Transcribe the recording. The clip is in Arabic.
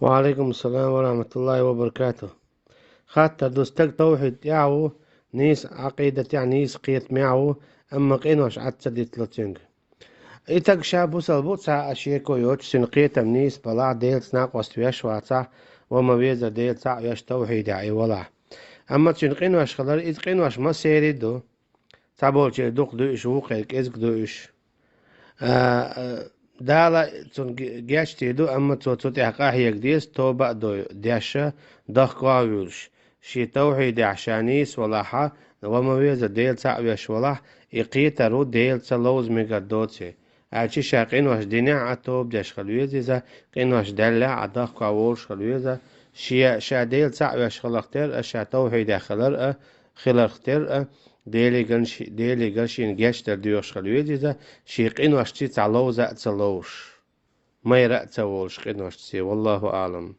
وعليكم السلام ورحمة الله وبركاته. خاطر دوستك توحيد يعو نيس عقيدة يعني نيس قيت معو أما قينوش عتسدي تلتينج إتاك شابو سلبوتسا أشيكو يوش سنقيت منيس بلا ديل سناق وستويش واتسا وما بيزا ديل سا يش توحيد عي ولا أما تنقينوش خلال إتقينوش ما سيريدو تابول چه دوق دوش وقيك إزق دوش دالا تون جاش تيدو أما توتي حقاهي ديس توبا دو دياشا دخ قاويلش شي توحيد عشانيس ولاحا وما بيزا ديل تعويش ولاح إقيتا رو ديل تلوز ميقا دوتي أعشي شاقين واش دينيع عطوب ديش خلويزي زا قين واش دلع عدخ قاولش خلويزا شا ديل تعويش خلقتر أشا توحيد خلقتر ديلي قرشين جاشتر ديوش خلويدي شيقين واشتي تعلو زأت لوش ما يرأت وولش قين واشتي والله أعلم.